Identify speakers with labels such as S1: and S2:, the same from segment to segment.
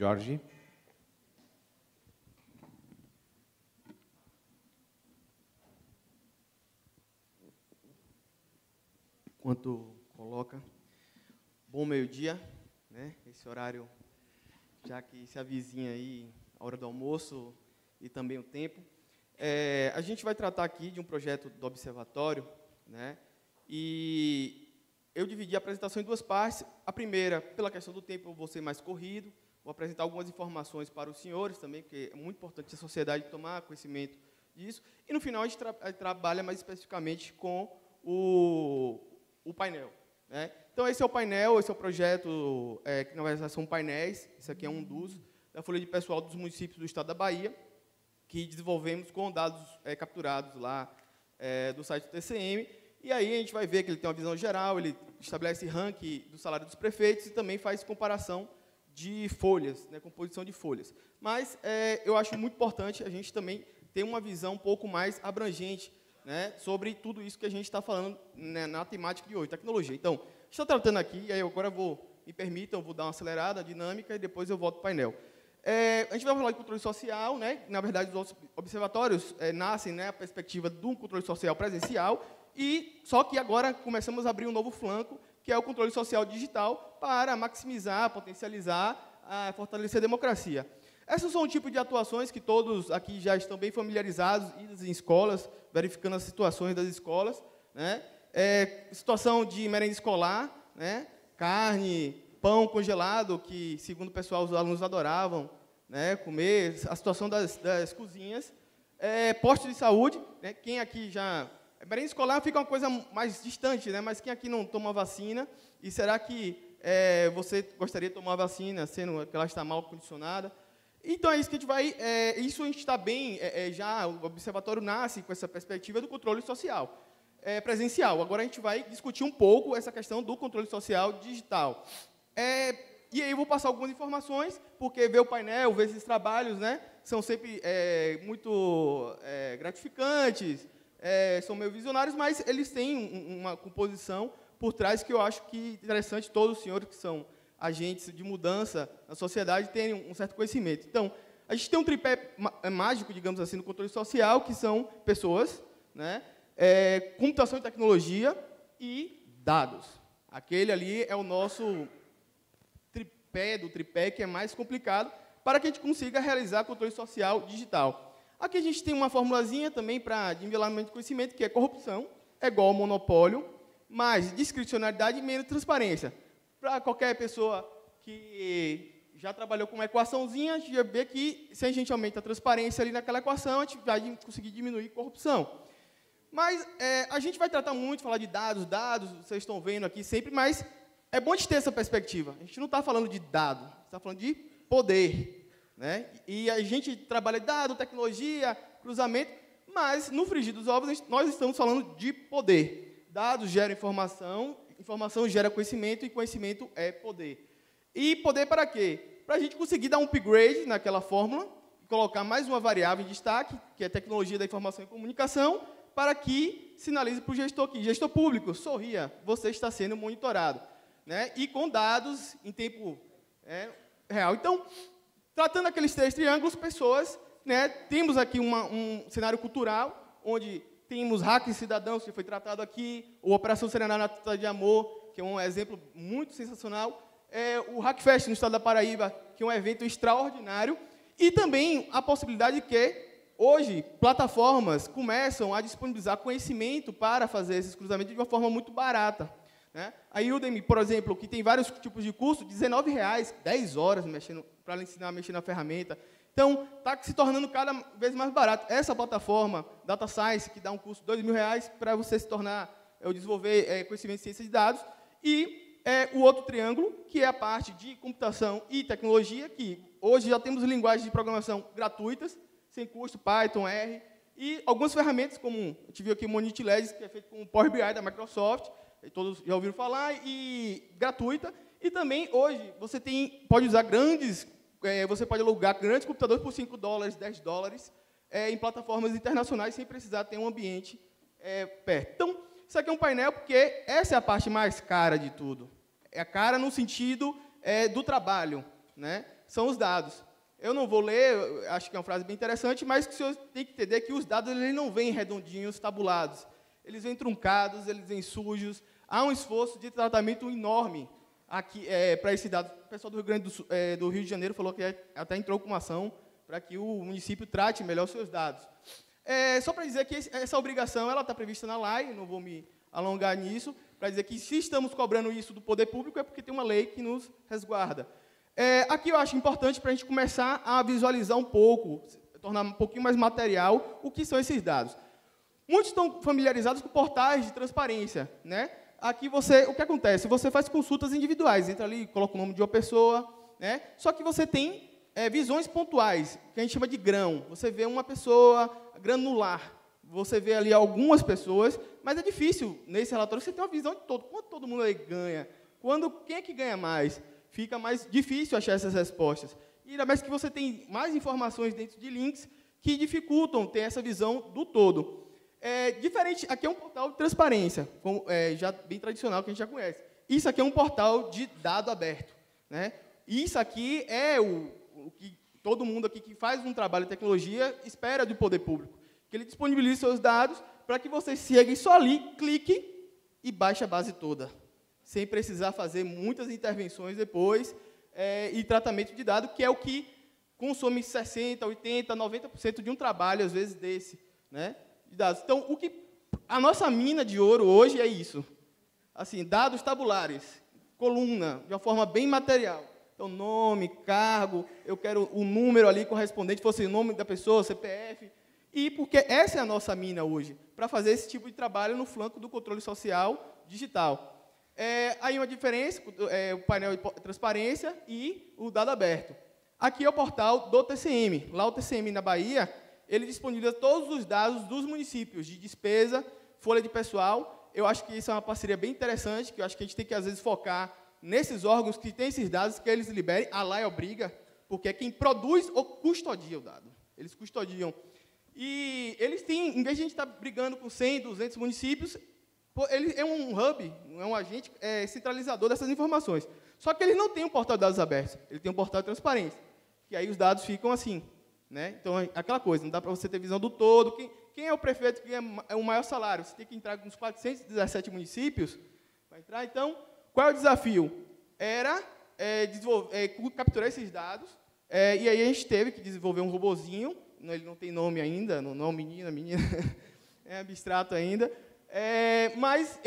S1: Jorge.
S2: Enquanto coloca, bom meio-dia, né? Esse horário, já que se avizinha aí a hora do almoço e também o tempo. A gente vai tratar aqui de um projeto do Observatório, né? E eu dividi a apresentação em duas partes. A primeira, pela questão do tempo, eu vou ser mais corrido, vou apresentar algumas informações para os senhores também, porque é muito importante a sociedade tomar conhecimento disso. E, no final, a gente trabalha mais especificamente com o painel, né? Então, esse é o painel, esse é o projeto, que na verdade são painéis, esse aqui é um dos, da Folha de Pessoal dos municípios do estado da Bahia, que desenvolvemos com dados capturados lá do site do TCM, e aí a gente vai ver que ele tem uma visão geral, ele estabelece ranking do salário dos prefeitos e também faz comparação de folhas, né, composição de folhas. Mas eu acho muito importante a gente também ter uma visão um pouco mais abrangente, né, sobre tudo isso que a gente está falando, né, na temática de hoje, tecnologia. Então, estou tratando aqui, e aí agora me permitam, vou dar uma acelerada, dinâmica, e depois eu volto para o painel. A gente vai falar de controle social, né? Na verdade, os observatórios nascem, né, a perspectiva de um controle social presencial, só que agora começamos a abrir um novo flanco, que é o controle social digital, para maximizar, potencializar, fortalecer a democracia. Essas são o tipo de atuações que todos aqui já estão bem familiarizados, idas em escolas, verificando as situações das escolas, né? Situação de merenda escolar, né? Carne, pão congelado, que, segundo o pessoal, os alunos adoravam, né, comer, a situação das cozinhas, posto de saúde, né? Quem aqui já... merenda escolar fica uma coisa mais distante, né? Mas quem aqui não toma vacina, e será que você gostaria de tomar vacina, sendo que ela está mal condicionada? Então, é isso que a gente vai... isso a gente está bem... já o Observatório nasce com essa perspectiva do controle social presencial. Agora, a gente vai discutir um pouco essa questão do controle social digital. E aí eu vou passar algumas informações, porque ver o painel, ver esses trabalhos, né, são sempre muito gratificantes, são meio visionários, mas eles têm uma composição por trás que eu acho que interessante todos os senhores que são agentes de mudança na sociedade terem um certo conhecimento. Então, a gente tem um tripé mágico, digamos assim, no controle social, que são pessoas, né, computação e tecnologia e dados. Aquele ali é o nosso tripé que é mais complicado para que a gente consiga realizar controle social digital. Aqui a gente tem uma formulazinha também de nivelamento de conhecimento, que é corrupção, é igual ao monopólio, mais discricionalidade e menos transparência. Para qualquer pessoa que já trabalhou com uma equaçãozinha, a gente vai ver que, se a gente aumenta a transparência ali naquela equação, a gente vai conseguir diminuir a corrupção. Mas a gente vai tratar muito, falar de dados, vocês estão vendo aqui sempre, mas é bom de ter essa perspectiva. A gente não está falando de dado, está falando de poder, né? E a gente trabalha dado, tecnologia, cruzamento, mas, no frigir dos ovos, nós estamos falando de poder. Dados geram informação, informação gera conhecimento, e conhecimento é poder. E poder para quê? Para a gente conseguir dar um upgrade naquela fórmula, colocar mais uma variável em destaque, que é tecnologia da informação e comunicação, para que sinalize para o gestor aqui, gestor público, sorria, você está sendo monitorado, né? E com dados em tempo real. Então, tratando aqueles três triângulos, pessoas, né, temos aqui um cenário cultural, onde temos Hack Cidadãos, que foi tratado aqui, o Operação Serenata de Amor, que é um exemplo muito sensacional, o Hackfest no estado da Paraíba, que é um evento extraordinário, e também a possibilidade de que, hoje, plataformas começam a disponibilizar conhecimento para fazer esses cruzamentos de uma forma muito barata, né? A Udemy, por exemplo, que tem vários tipos de curso, R$19, 10 horas para ensinar a mexer na ferramenta. Então, está se tornando cada vez mais barato. Essa plataforma, Data Science, que dá um custo de R$2.000 para você se tornar, desenvolver conhecimento de ciência de dados. E o outro triângulo, que é a parte de computação e tecnologia, que hoje já temos linguagens de programação gratuitas, sem custo, Python, R, e algumas ferramentas, como a gente viu aqui o Monit Legends, que é feito com o Power BI da Microsoft, todos já ouviram falar, e gratuita. E também, hoje, você pode usar você pode alugar grandes computadores por $5, $10, em plataformas internacionais, sem precisar ter um ambiente perto. Então, isso aqui é um painel, porque essa é a parte mais cara de tudo. É a cara no sentido do trabalho, né? são os dados. Eu não vou ler, acho que é uma frase bem interessante, mas que o senhor tem que entender que os dados eles não vêm redondinhos, tabulados. Eles vêm truncados, eles vêm sujos. Há um esforço de tratamento enorme aqui para esse dado. O pessoal do Rio Grande do Rio de Janeiro falou que até entrou com uma ação para que o município trate melhor os seus dados. Só para dizer que essa obrigação está prevista na lei, não vou me alongar nisso, para dizer que se estamos cobrando isso do poder público é porque tem uma lei que nos resguarda. Aqui eu acho importante para a gente começar a visualizar um pouco, tornar um pouquinho mais material o que são esses dados. Muitos estão familiarizados com portais de transparência, né? Aqui o que acontece? Você faz consultas individuais, entra ali, coloca o nome de uma pessoa, né? Só que você tem visões pontuais, que a gente chama de grão. Você vê uma pessoa granular, você vê ali algumas pessoas, mas é difícil, nesse relatório, você ter uma visão de todo. Quanto todo mundo aí ganha? Quem é que ganha mais? Fica mais difícil achar essas respostas. E ainda mais que você tem mais informações dentro de links que dificultam ter essa visão do todo. Diferente, aqui é um portal de transparência, já bem tradicional, que a gente já conhece. Isso aqui é um portal de dado aberto, né? Isso aqui é o que todo mundo aqui que faz um trabalho de tecnologia espera do poder público, que ele disponibilize seus dados para que você chegue só ali, clique e baixe a base toda, sem precisar fazer muitas intervenções depois e tratamento de dados, que é o que consome 60%, 80%, 90% de um trabalho, às vezes, desse, né? Dados. Então, a nossa mina de ouro hoje é isso. Assim, dados tabulares, coluna, de uma forma bem material. Então, nome, cargo, eu quero o número ali correspondente, fosse o nome da pessoa, CPF. E porque essa é a nossa mina hoje, para fazer esse tipo de trabalho no flanco do controle social digital. Aí uma diferença, o painel de transparência e o dado aberto. Aqui é o portal do TCM. Lá o TCM na Bahia, ele disponibiliza todos os dados dos municípios, de despesa, folha de pessoal. Eu acho que isso é uma parceria bem interessante, que eu acho que a gente tem que, às vezes, focar nesses órgãos que têm esses dados, que eles liberem. A lei obriga, porque é quem produz ou custodia o dado. Eles custodiam. E eles têm, em vez de a gente estar brigando com 100, 200 municípios, ele é um hub, é um agente centralizador dessas informações. Só que eles não têm um portal de dados abertos, ele tem um portal de transparência, que aí os dados ficam assim. Né? Então, é aquela coisa, não dá para você ter visão do todo. Quem é o prefeito que ganha o maior salário? Você tem que entrar nos 417 municípios para entrar. Então, qual é o desafio? Era capturar esses dados, e aí a gente teve que desenvolver um robozinho, ele não tem nome ainda, não menina, é abstrato ainda, mas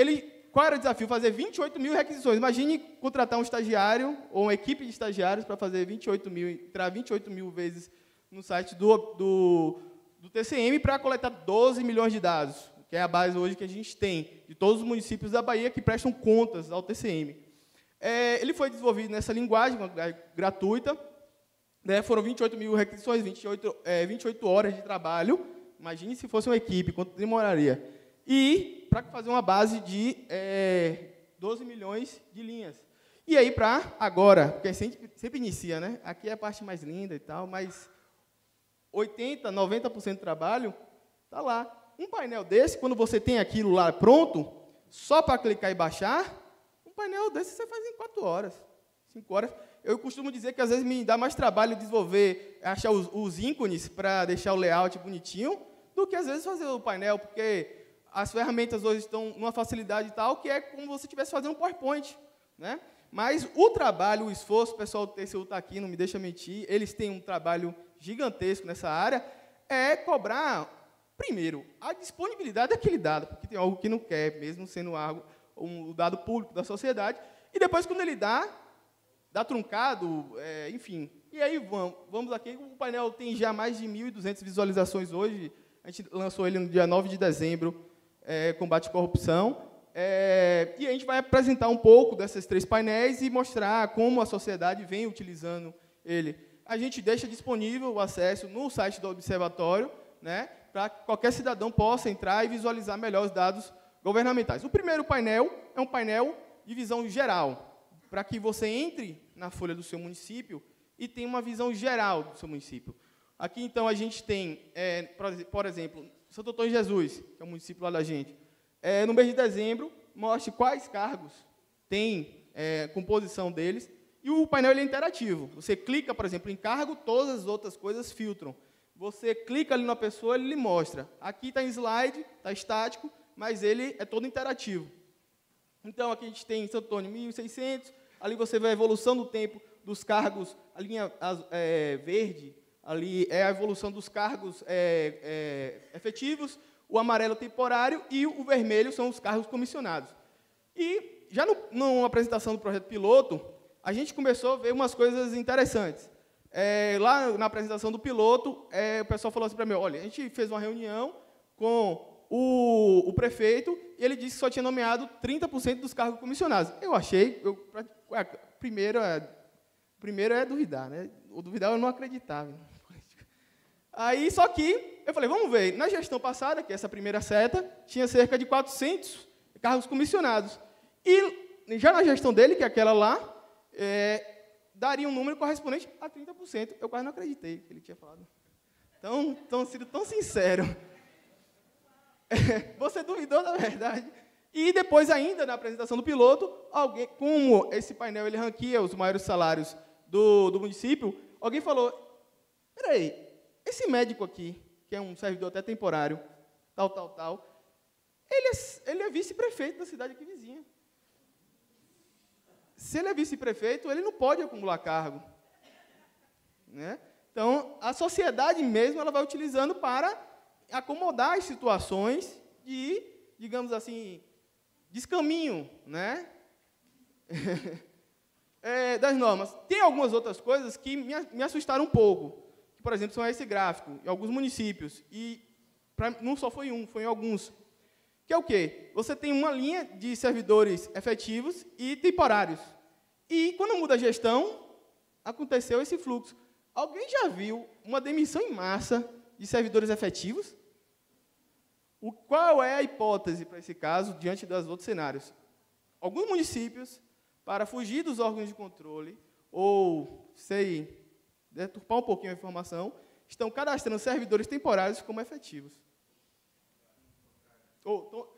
S2: qual era o desafio? Fazer 28 mil requisições. Imagine contratar um estagiário ou uma equipe de estagiários para fazer 28 mil, entrar 28 mil vezes no site do TCM para coletar 12 milhões de dados, que é a base hoje que a gente tem, de todos os municípios da Bahia que prestam contas ao TCM. Ele foi desenvolvido nessa linguagem gratuita, né? Foram 28 mil requisições, 28 horas de trabalho. Imagine se fosse uma equipe, quanto demoraria. E para fazer uma base de 12 milhões de linhas. E aí, para agora, porque sempre inicia, né? Aqui é a parte mais linda e tal, mas 80%, 90% do trabalho está lá. Um painel desse, quando você tem aquilo lá pronto, só para clicar e baixar, um painel desse você faz em 4 horas, 5 horas. Eu costumo dizer que, às vezes, me dá mais trabalho desenvolver, achar os ícones para deixar o layout bonitinho, do que, às vezes, fazer o painel, porque as ferramentas hoje estão numa facilidade tal que é como se você estivesse fazendo um PowerPoint, né? Mas o trabalho, o esforço, o pessoal do TCU está aqui, não me deixa mentir, eles têm um trabalho gigantesco nessa área, é cobrar, primeiro, a disponibilidade daquele dado, porque tem algo que não quer, mesmo sendo algo, um dado público da sociedade, e depois, quando ele dá truncado, enfim. E aí, vamos aqui, o painel tem já mais de 1.200 visualizações hoje, a gente lançou ele no dia 9 de dezembro, combate à corrupção, e a gente vai apresentar um pouco desses 3 painéis e mostrar como a sociedade vem utilizando ele. A gente deixa disponível o acesso no site do Observatório, né, para que qualquer cidadão possa entrar e visualizar melhor os dados governamentais. O primeiro painel é um painel de visão geral, para que você entre na folha do seu município e tenha uma visão geral do seu município. Aqui, então, a gente tem, por exemplo, Santo Antônio de Jesus, que é o município lá da gente. No mês de dezembro, mostre quais cargos tem composição deles E o painel ele é interativo. Você clica, por exemplo, em cargo, todas as outras coisas filtram. Você clica ali na pessoa, ele lhe mostra. Aqui está em slide, está estático, mas ele é todo interativo. Então, aqui a gente tem Santo Antônio 1.600, ali você vê a evolução do tempo dos cargos, a linha verde, ali é a evolução dos cargos efetivos, o amarelo temporário e o vermelho são os cargos comissionados. E já na apresentação do projeto piloto, a gente começou a ver umas coisas interessantes. Lá na apresentação do piloto, o pessoal falou assim para mim, olha, a gente fez uma reunião com o prefeito e ele disse que só tinha nomeado 30% dos cargos comissionados. Eu achei, primeiro é duvidar, né? O duvidar eu não acreditava. Aí, só que, eu falei, vamos ver, na gestão passada, que é essa primeira seta, tinha cerca de 400 cargos comissionados. E já na gestão dele, que é aquela lá, daria um número correspondente a 30%. Eu quase não acreditei que ele tinha falado. Então sido tão sincero. Você duvidou, na verdade. E depois, ainda, na apresentação do piloto, como esse painel ele ranqueia os maiores salários do município, alguém falou, espera aí, esse médico aqui, que é um servidor até temporário, tal, ele é vice-prefeito da cidade aqui vizinha. Se ele é vice-prefeito, ele não pode acumular cargo. Né? Então, a sociedade mesmo ela vai utilizando para acomodar as situações de, digamos assim, descaminho, né? Das normas. Tem algumas outras coisas que me assustaram um pouco. Que, por exemplo, são esse gráfico, em alguns municípios. E não só foi um, foi em alguns. Que é o quê? Você tem uma linha de servidores efetivos e temporários. E, quando muda a gestão, aconteceu esse fluxo. Alguém já viu uma demissão em massa de servidores efetivos? Qual é a hipótese para esse caso, diante dos outros cenários? Alguns municípios, para fugir dos órgãos de controle, ou, deturpar um pouquinho a informação, estão cadastrando servidores temporários como efetivos. Então,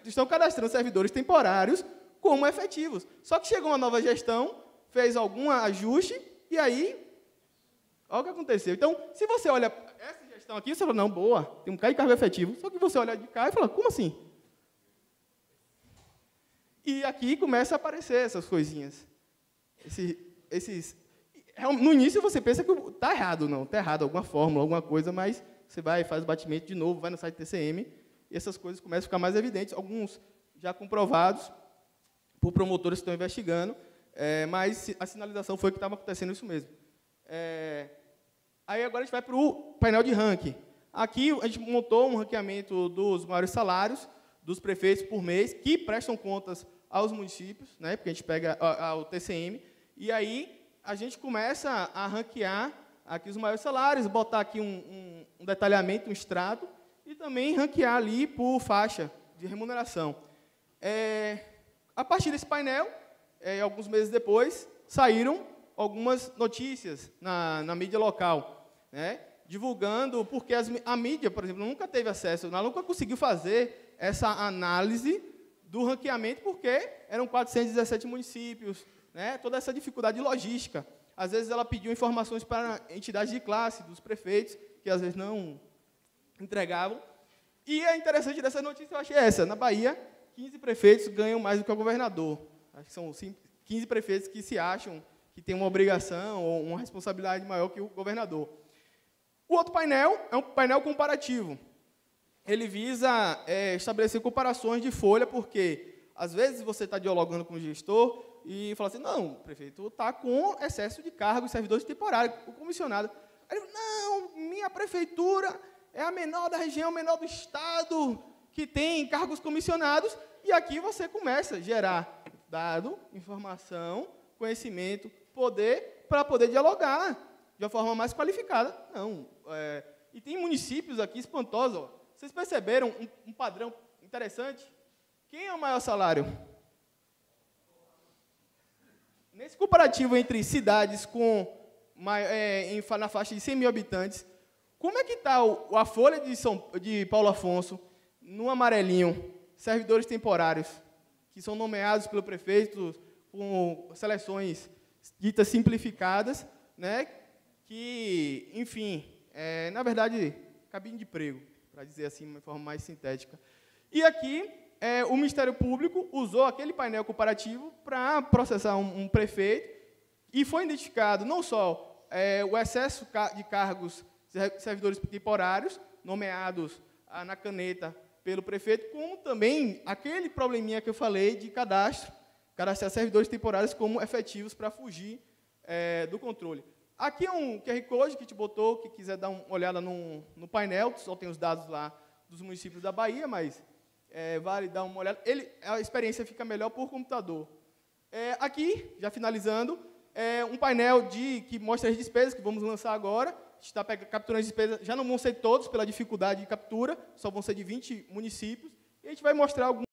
S2: estão cadastrando servidores temporários como efetivos. Só que chegou uma nova gestão, fez algum ajuste, e aí, olha o que aconteceu. Então, se você olha essa gestão aqui, você fala, não, boa, tem um cargo efetivo. Só que você olha de cá e fala, como assim? E aqui começa a aparecer essas coisinhas. No início você pensa que está errado, não, está errado, alguma fórmula, alguma coisa, mas você vai, faz o batimento de novo, vai no site TCM, e essas coisas começam a ficar mais evidentes, alguns já comprovados por promotores que estão investigando, mas a sinalização foi que estava acontecendo isso mesmo. Aí agora a gente vai para o painel de ranking. Aqui a gente montou um ranqueamento dos maiores salários dos prefeitos por mês, que prestam contas aos municípios, né, porque a gente pega o TCM, e aí a gente começa a ranquear aqui os maiores salários, botar aqui um detalhamento, um extrato, e também ranquear ali por faixa de remuneração. A partir desse painel, alguns meses depois, saíram algumas notícias na mídia local, né, divulgando, porque a mídia, por exemplo, nunca teve acesso, ela nunca conseguiu fazer essa análise do ranqueamento, porque eram 417 municípios, né, toda essa dificuldade logística. Às vezes ela pediu informações para entidades de classe, dos prefeitos, que às vezes não entregavam. E é interessante dessa notícia, eu achei essa. Na Bahia, 15 prefeitos ganham mais do que o governador. Acho que são 15 prefeitos que se acham que têm uma obrigação ou uma responsabilidade maior que o governador. O outro painel é um painel comparativo. Ele visa estabelecer comparações de folha, porque, às vezes, você está dialogando com o gestor e fala assim, não, prefeito, está com excesso de cargos, servidores temporários, o comissionado. Aí ele fala, não, minha prefeitura é a menor da região, a menor do estado, que tem cargos comissionados, e aqui você começa a gerar dado, informação, conhecimento, poder, para poder dialogar de uma forma mais qualificada. Não, e tem municípios aqui espantosos. Ó. Vocês perceberam um padrão interessante? Quem é o maior salário? Nesse comparativo entre cidades na faixa de 100 mil habitantes, como é que está a folha de Paulo Afonso, no amarelinho, servidores temporários, que são nomeados pelo prefeito com seleções ditas simplificadas, né, que, enfim, na verdade, cabine de prego, para dizer assim, de uma forma mais sintética. E aqui, o Ministério Público usou aquele painel comparativo para processar um prefeito e foi identificado não só o excesso de cargos servidores temporários, nomeados na caneta pelo prefeito, como também aquele probleminha que eu falei de cadastrar servidores temporários como efetivos para fugir do controle. Aqui é um QR Code que a gente botou, que quiser dar uma olhada no painel, só tem os dados lá dos municípios da Bahia, mas vale dar uma olhada. A experiência fica melhor por computador. Aqui, já finalizando, um painel que mostra as despesas que vamos lançar agora. A gente está capturando as despesas, já não vão ser todos pela dificuldade de captura, só vão ser de 20 municípios. E a gente vai mostrar alguns